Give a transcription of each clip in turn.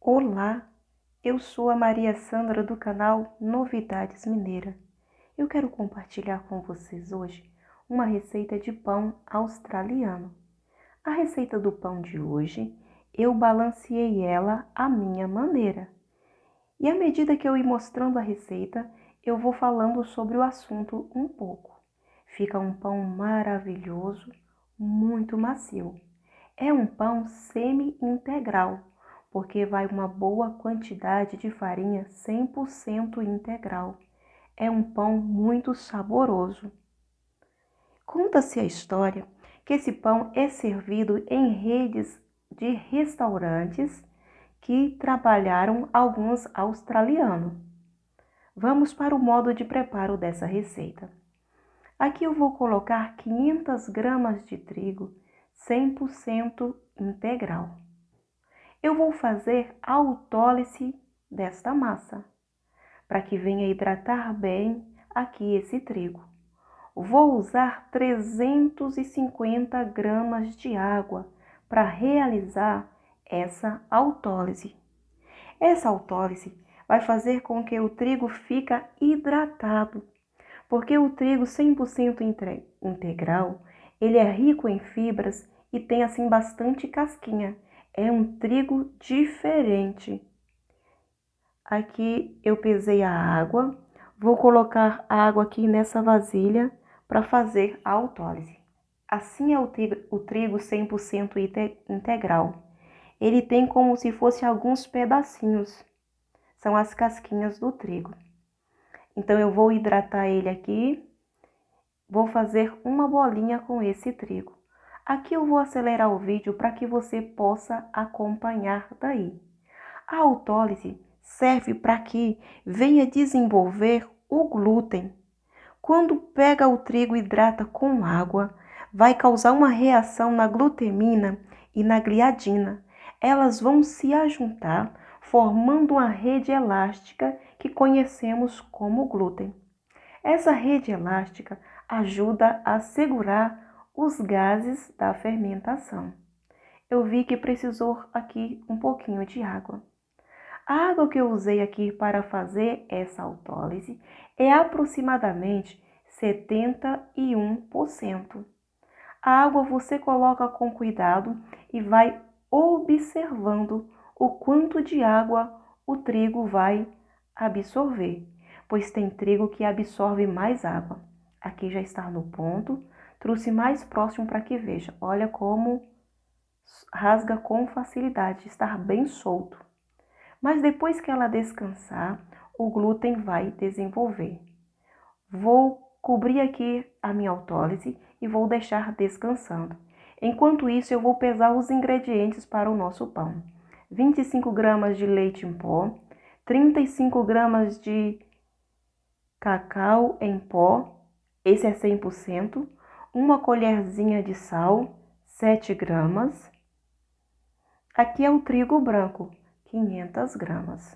Olá, eu sou a Maria Sandra do canal Novidades Mineira. Eu quero compartilhar com vocês hoje uma receita de pão australiano. A receita do pão de hoje, eu balanceei ela à minha maneira. E à medida que eu ir mostrando a receita, eu vou falando sobre o assunto um pouco. Fica um pão maravilhoso, muito macio. É um pão semi-integral, porque vai uma boa quantidade de farinha 100% integral. É um pão muito saboroso. Conta-se a história que esse pão é servido em redes de restaurantes que trabalharam alguns australianos. Vamos para o modo de preparo dessa receita. Aqui eu vou colocar 500 gramas de trigo 100% integral. Eu vou fazer a autólise desta massa, para que venha hidratar bem aqui esse trigo. Vou usar 350 gramas de água para realizar essa autólise. Essa autólise vai fazer com que o trigo fique hidratado, porque o trigo 100% integral, ele é rico em fibras e tem assim bastante casquinha. É um trigo diferente. Aqui eu pesei a água, vou colocar a água aqui nessa vasilha para fazer a autólise. Assim é o trigo 100% integral. Ele tem como se fosse alguns pedacinhos, são as casquinhas do trigo. Então eu vou hidratar ele aqui, vou fazer uma bolinha com esse trigo. Aqui eu vou acelerar o vídeo para que você possa acompanhar daí. A autólise serve para que venha desenvolver o glúten. Quando pega o trigo e hidrata com água, vai causar uma reação na glutamina e na gliadina. Elas vão se ajuntar, formando uma rede elástica que conhecemos como glúten. Essa rede elástica ajuda a segurar os gases da fermentação. Eu vi que precisou aqui um pouquinho de água. A água que eu usei aqui para fazer essa autólise é aproximadamente 71%. A água você coloca com cuidado e vai observando o quanto de água o trigo vai absorver, pois tem trigo que absorve mais água. Aqui já está no ponto, trouxe mais próximo para que veja. Olha como rasga com facilidade, está bem solto. Mas depois que ela descansar, o glúten vai desenvolver. Vou cobrir aqui a minha autólise e vou deixar descansando. Enquanto isso, eu vou pesar os ingredientes para o nosso pão. 25 gramas de leite em pó, 35 gramas de cacau em pó, esse é 100%, uma colherzinha de sal, 7 gramas. Aqui é o trigo branco, 500 gramas.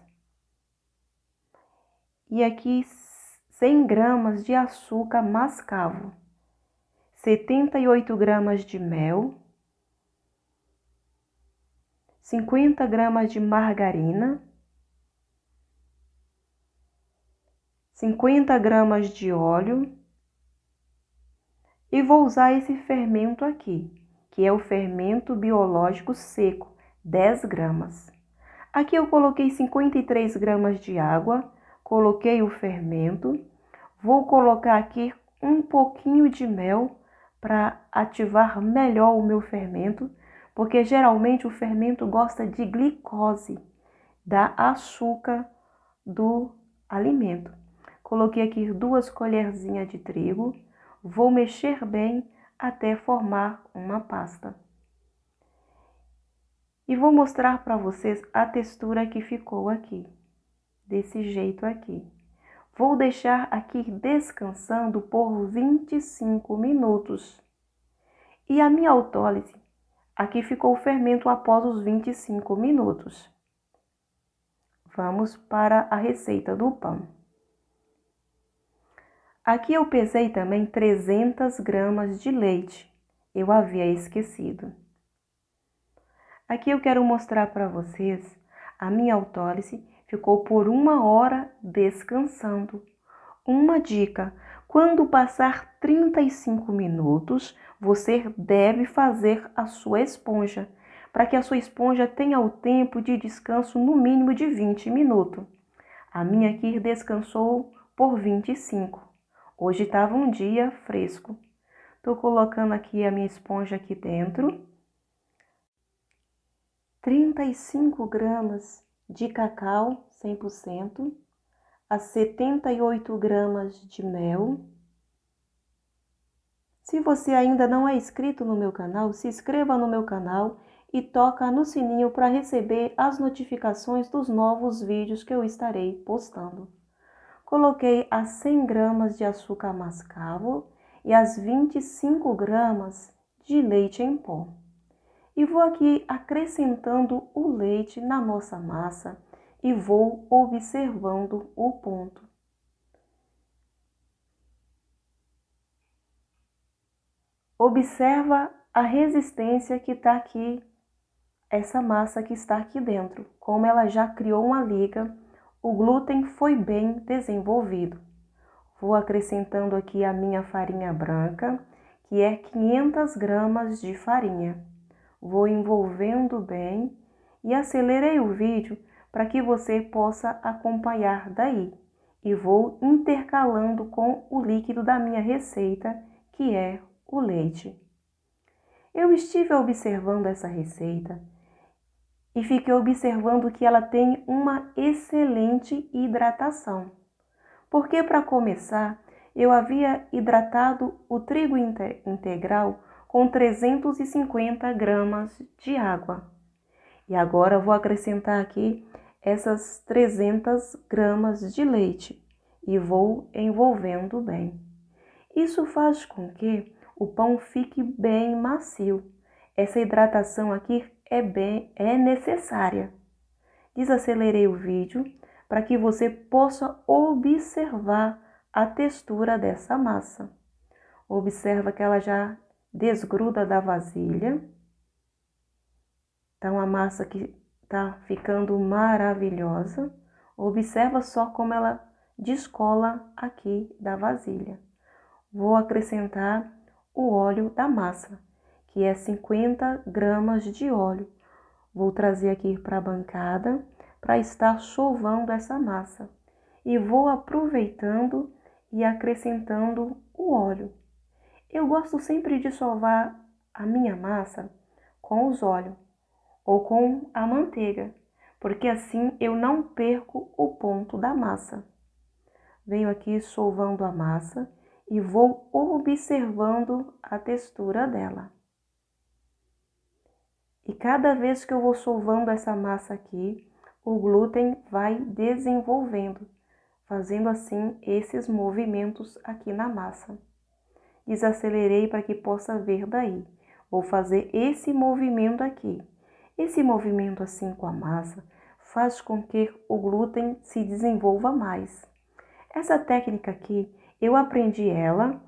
E aqui 100 gramas de açúcar mascavo, 78 gramas de mel, 50 gramas de margarina, 50 gramas de óleo e vou usar esse fermento aqui, que é o fermento biológico seco, 10 gramas. Aqui eu coloquei 53 gramas de água, coloquei o fermento, vou colocar aqui um pouquinho de mel para ativar melhor o meu fermento, porque geralmente o fermento gosta de glicose, da açúcar do alimento. Coloquei aqui 2 colherzinhas de trigo, vou mexer bem até formar uma pasta. E vou mostrar para vocês a textura que ficou aqui, desse jeito aqui. Vou deixar aqui descansando por 25 minutos. E a minha autólise, aqui ficou o fermento após os 25 minutos. Vamos para a receita do pão. Aqui eu pesei também 300 gramas de leite. Eu havia esquecido. Aqui eu quero mostrar para vocês A minha autólise ficou por 1 hora descansando. Uma dica: quando passar 35 minutos, você deve fazer a sua esponja, para que a sua esponja tenha o tempo de descanso no mínimo de 20 minutos. A minha aqui descansou por 25. Hoje estava um dia fresco. Estou colocando aqui a minha esponja aqui dentro. 35 gramas de cacau 100%, a 78 gramas de mel. Se você ainda não é inscrito no meu canal, se inscreva no meu canal e toca no sininho para receber as notificações dos novos vídeos que eu estarei postando. Coloquei as 100 gramas de açúcar mascavo e as 25 gramas de leite em pó. E vou aqui acrescentando o leite na nossa massa e vou observando o ponto. Observa a resistência que está aqui, essa massa que está aqui dentro. Como ela já criou uma liga, o glúten foi bem desenvolvido. Vou acrescentando aqui a minha farinha branca, que é 500 gramas de farinha. Vou envolvendo bem e acelerei o vídeo para que você possa acompanhar daí. E vou intercalando com o líquido da minha receita, que é o leite. Eu estive observando essa receita e fiquei observando que ela tem uma excelente hidratação. Porque para começar, eu havia hidratado o trigo integral com 350 gramas de água. E agora vou acrescentar aqui essas 300 gramas de leite e vou envolvendo bem. Isso faz com que o pão fique bem macio. Essa hidratação aqui é necessária. Desacelerei o vídeo para que você possa observar a textura dessa massa. Observa que ela já desgruda da vasilha. Tá uma massa que tá ficando maravilhosa. Observa só como ela descola aqui da vasilha. Vou acrescentar o óleo da massa, que é 50 gramas de óleo. Vou trazer aqui para a bancada para estar sovando essa massa. E vou aproveitando e acrescentando o óleo. Eu gosto sempre de sovar a minha massa com os óleos ou com a manteiga, porque assim eu não perco o ponto da massa. Venho aqui sovando a massa e vou observando a textura dela. E cada vez que eu vou sovando essa massa aqui, o glúten vai desenvolvendo, fazendo assim esses movimentos aqui na massa. Desacelerei para que possa ver daí. Vou fazer esse movimento aqui. Esse movimento assim com a massa faz com que o glúten se desenvolva mais. Essa técnica aqui, eu aprendi ela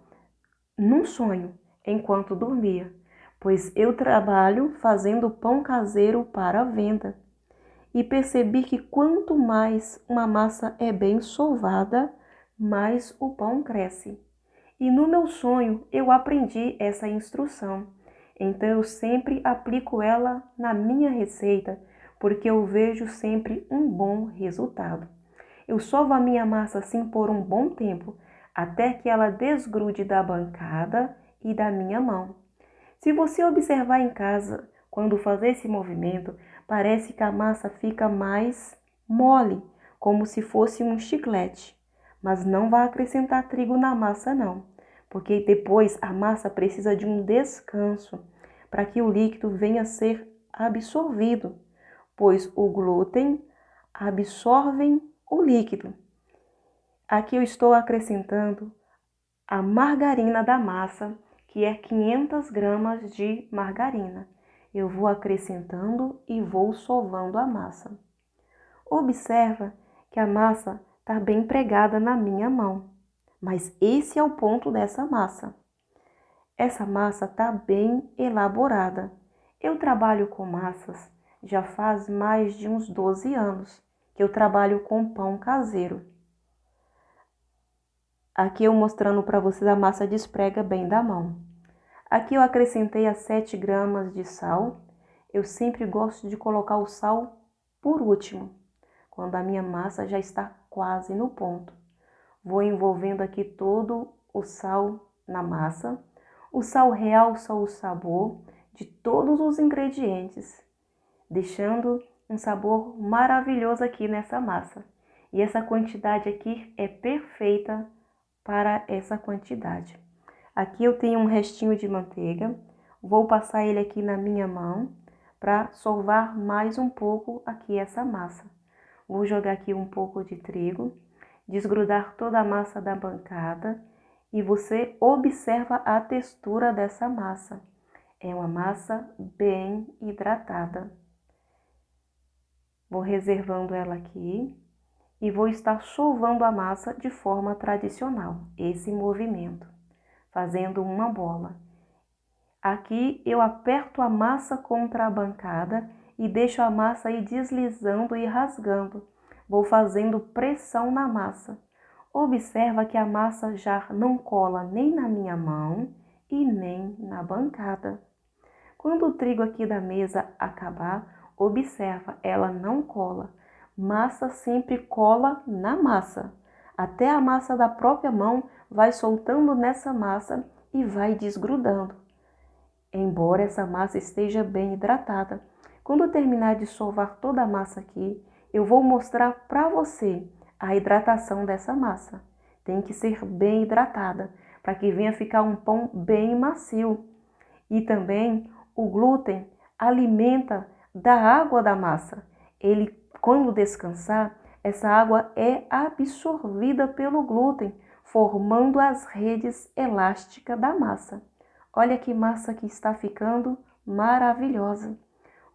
num sonho, enquanto dormia, pois eu trabalho fazendo pão caseiro para venda. E percebi que quanto mais uma massa é bem sovada, mais o pão cresce. E no meu sonho eu aprendi essa instrução. Então eu sempre aplico ela na minha receita, porque eu vejo sempre um bom resultado. Eu sovo a minha massa assim por um bom tempo, até que ela desgrude da bancada e da minha mão. Se você observar em casa, quando fazer esse movimento, parece que a massa fica mais mole, como se fosse um chiclete. Mas não vai acrescentar trigo na massa não, porque depois a massa precisa de um descanso para que o líquido venha a ser absorvido, pois o glúten absorve o líquido. Aqui eu estou acrescentando a margarina da massa, que é 500 gramas de margarina. Eu vou acrescentando e vou sovando a massa. Observa que a massa está bem pregada na minha mão, mas esse é o ponto dessa massa. Essa massa está bem elaborada. Eu trabalho com massas já faz mais de uns 12 anos que eu trabalho com pão caseiro. Aqui eu mostrando para vocês a massa desprega bem da mão. Aqui eu acrescentei as 7 gramas de sal. Eu sempre gosto de colocar o sal por último, quando a minha massa já está quase no ponto. Vou envolvendo aqui todo o sal na massa. O sal realça o sabor de todos os ingredientes, deixando um sabor maravilhoso aqui nessa massa. E essa quantidade aqui é perfeita para essa quantidade. Aqui eu tenho um restinho de manteiga, vou passar ele aqui na minha mão para sovar mais um pouco aqui essa massa. Vou jogar aqui um pouco de trigo, desgrudar toda a massa da bancada e você observa a textura dessa massa. É uma massa bem hidratada. Vou reservando ela aqui e vou estar sovando a massa de forma tradicional, esse movimento, fazendo uma bola. Aqui eu aperto a massa contra a bancada e deixo a massa ir deslizando e rasgando. Vou fazendo pressão na massa. Observa que a massa já não cola nem na minha mão e nem na bancada. Quando o trigo aqui da mesa acabar, observa, ela não cola. Massa sempre cola na massa. Até a massa da própria mão vai soltando nessa massa e vai desgrudando. Embora essa massa esteja bem hidratada. Quando eu terminar de sovar toda a massa aqui, eu vou mostrar para você a hidratação dessa massa. Tem que ser bem hidratada, para que venha ficar um pão bem macio. E também o glúten alimenta da água da massa. Ele, quando descansar, essa água é absorvida pelo glúten, formando as redes elásticas da massa. Olha que massa que está ficando maravilhosa.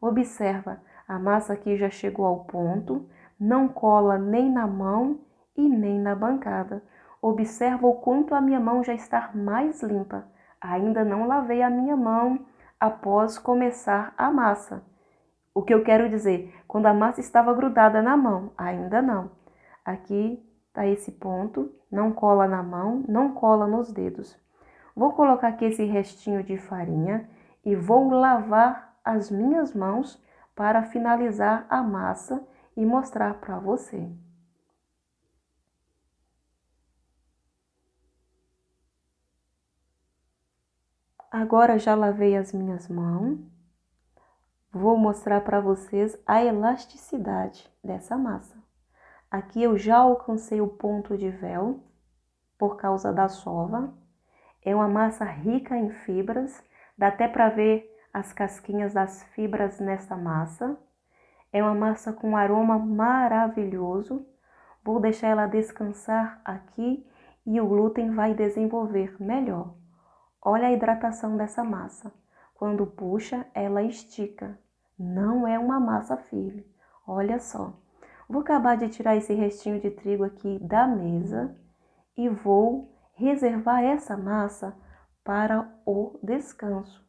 Observa, a massa aqui já chegou ao ponto, não cola nem na mão e nem na bancada. Observa o quanto a minha mão já está mais limpa. Ainda não lavei a minha mão após começar a massa. O que eu quero dizer, quando a massa estava grudada na mão, ainda não. Aqui está esse ponto, não cola na mão, não cola nos dedos. Vou colocar aqui esse restinho de farinha e vou lavar as minhas mãos para finalizar a massa e mostrar para você. Agora já lavei as minhas mãos. Vou mostrar para vocês a elasticidade dessa massa. Aqui eu já alcancei o ponto de véu por causa da sova. É uma massa rica em fibras, dá até para ver as casquinhas das fibras nessa massa. É uma massa com aroma maravilhoso. Vou deixar ela descansar aqui e o glúten vai desenvolver melhor. Olha a hidratação dessa massa. Quando puxa, ela estica. Não é uma massa firme. Olha só. Vou acabar de tirar esse restinho de trigo aqui da mesa e vou reservar essa massa para o descanso.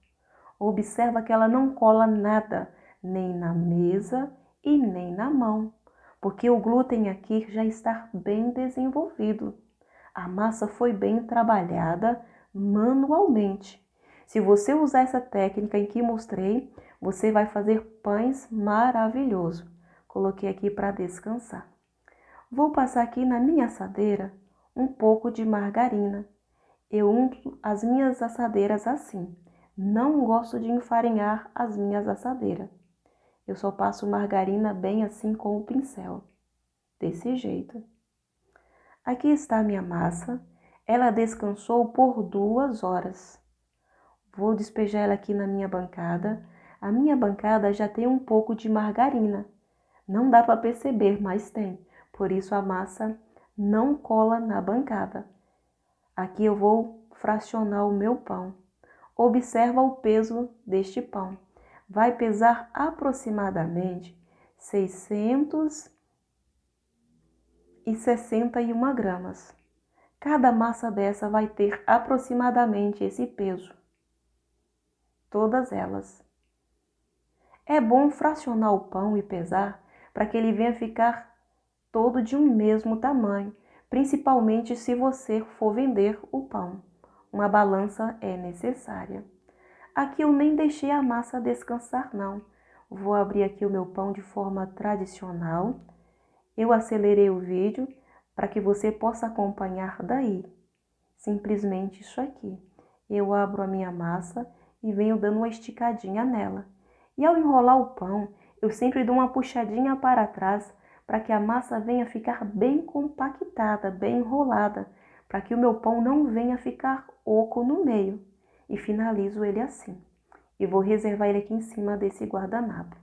Observa que ela não cola nada, nem na mesa e nem na mão, porque o glúten aqui já está bem desenvolvido. A massa foi bem trabalhada manualmente. Se você usar essa técnica em que mostrei, você vai fazer pães maravilhosos. Coloquei aqui para descansar. Vou passar aqui na minha assadeira um pouco de margarina. Eu unto as minhas assadeiras assim. Não gosto de enfarinhar as minhas assadeiras. Eu só passo margarina bem assim com o pincel. Desse jeito. Aqui está a minha massa. Ela descansou por 2 horas. Vou despejar ela aqui na minha bancada. A minha bancada já tem um pouco de margarina. Não dá para perceber, mas tem. Por isso a massa não cola na bancada. Aqui eu vou fracionar o meu pão. Observa o peso deste pão. Vai pesar aproximadamente 661 gramas. Cada massa dessa vai ter aproximadamente esse peso. Todas elas. É bom fracionar o pão e pesar para que ele venha ficar todo de um mesmo tamanho, principalmente se você for vender o pão. Uma balança é necessária. Aqui eu nem deixei a massa descansar não. Vou abrir aqui o meu pão de forma tradicional. Eu acelerei o vídeo para que você possa acompanhar daí. Simplesmente isso aqui. Eu abro a minha massa e venho dando uma esticadinha nela. E ao enrolar o pão, eu sempre dou uma puxadinha para trás para que a massa venha ficar bem compactada, bem enrolada, para que o meu pão não venha ficar oco no meio. E finalizo ele assim. E vou reservar ele aqui em cima desse guardanapo.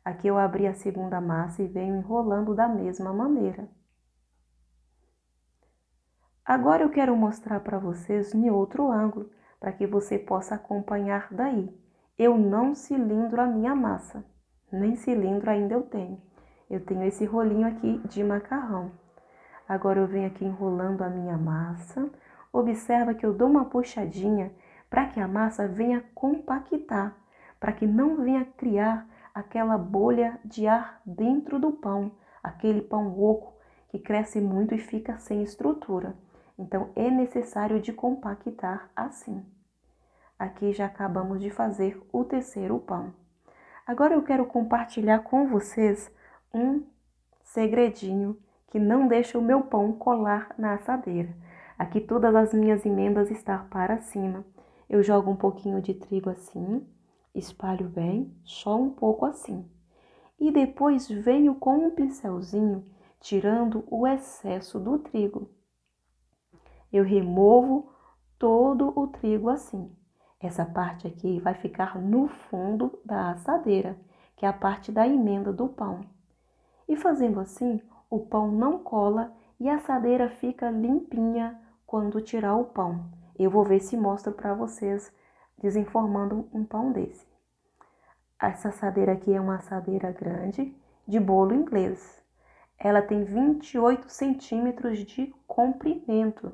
Aqui eu abri a segunda massa e venho enrolando da mesma maneira. Agora eu quero mostrar para vocês em outro ângulo, para que você possa acompanhar daí. Eu não cilindro a minha massa, nem cilindro ainda eu tenho. Eu tenho esse rolinho aqui de macarrão. Agora eu venho aqui enrolando a minha massa. Observa que eu dou uma puxadinha para que a massa venha compactar, para que não venha criar aquela bolha de ar dentro do pão, aquele pão oco que cresce muito e fica sem estrutura. Então, é necessário de compactar assim. Aqui já acabamos de fazer o terceiro pão. Agora eu quero compartilhar com vocês um segredinho que não deixa o meu pão colar na assadeira. Aqui todas as minhas emendas estão para cima. Eu jogo um pouquinho de trigo assim, espalho bem, só um pouco assim. E depois venho com um pincelzinho tirando o excesso do trigo. Eu removo todo o trigo assim. Essa parte aqui vai ficar no fundo da assadeira, que é a parte da emenda do pão. E fazendo assim, o pão não cola e a assadeira fica limpinha quando tirar o pão. Eu vou ver se mostro para vocês desenformando um pão desse. Essa assadeira aqui é uma assadeira grande de bolo inglês. Ela tem 28 centímetros de comprimento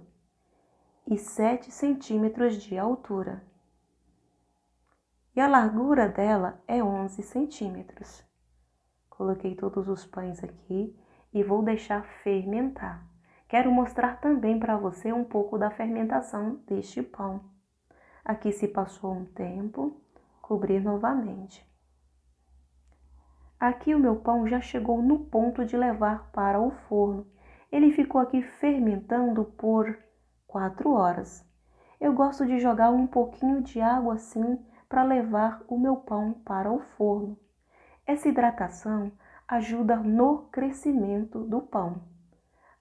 e 7 centímetros de altura. E a largura dela é 11 centímetros. Coloquei todos os pães aqui e vou deixar fermentar. Quero mostrar também para você um pouco da fermentação deste pão. Aqui se passou um tempo, cobrir novamente. Aqui o meu pão já chegou no ponto de levar para o forno. Ele ficou aqui fermentando por 4 horas. Eu gosto de jogar um pouquinho de água assim para levar o meu pão para o forno. Essa hidratação ajuda no crescimento do pão.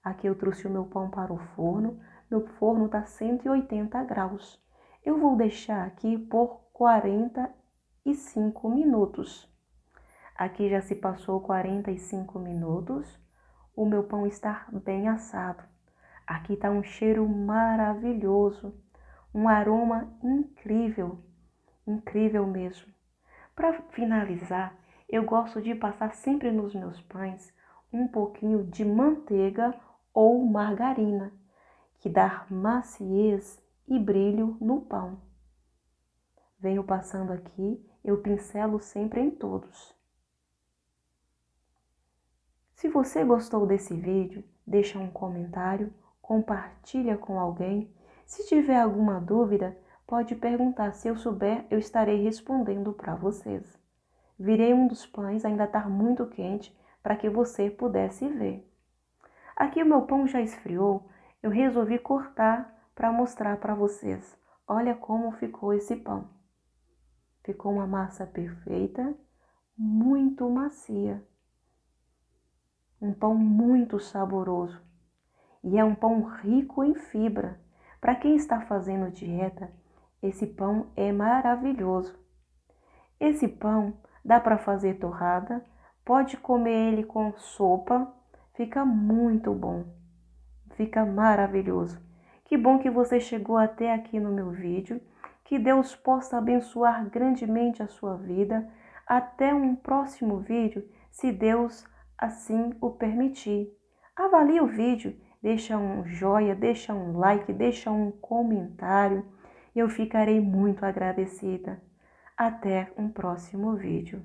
Aqui eu trouxe o meu pão para o forno. Meu forno está 180 graus. Eu vou deixar aqui por 45 minutos. Aqui já se passou 45 minutos. O meu pão está bem assado. Aqui está um cheiro maravilhoso, um aroma incrível, incrível mesmo. Para finalizar, eu gosto de passar sempre nos meus pães um pouquinho de manteiga ou margarina, que dá maciez e brilho no pão. Venho passando aqui, eu pincelo sempre em todos. Se você gostou desse vídeo, deixa um comentário, compartilha com alguém. Se tiver alguma dúvida, pode perguntar. Se eu souber, eu estarei respondendo para vocês. Virei um dos pães, ainda está muito quente, para que você pudesse ver. Aqui o meu pão já esfriou, eu resolvi cortar para mostrar para vocês. Olha como ficou esse pão. Ficou uma massa perfeita, muito macia. Um pão muito saboroso. E é um pão rico em fibra. Para quem está fazendo dieta, esse pão é maravilhoso. Esse pão dá para fazer torrada, pode comer ele com sopa, fica muito bom, fica maravilhoso. Que bom que você chegou até aqui no meu vídeo, que Deus possa abençoar grandemente a sua vida. Até um próximo vídeo, se Deus assim o permitir. Avalie o vídeo, deixa um joinha, deixa um like, deixa um comentário, eu ficarei muito agradecida. Até um próximo vídeo.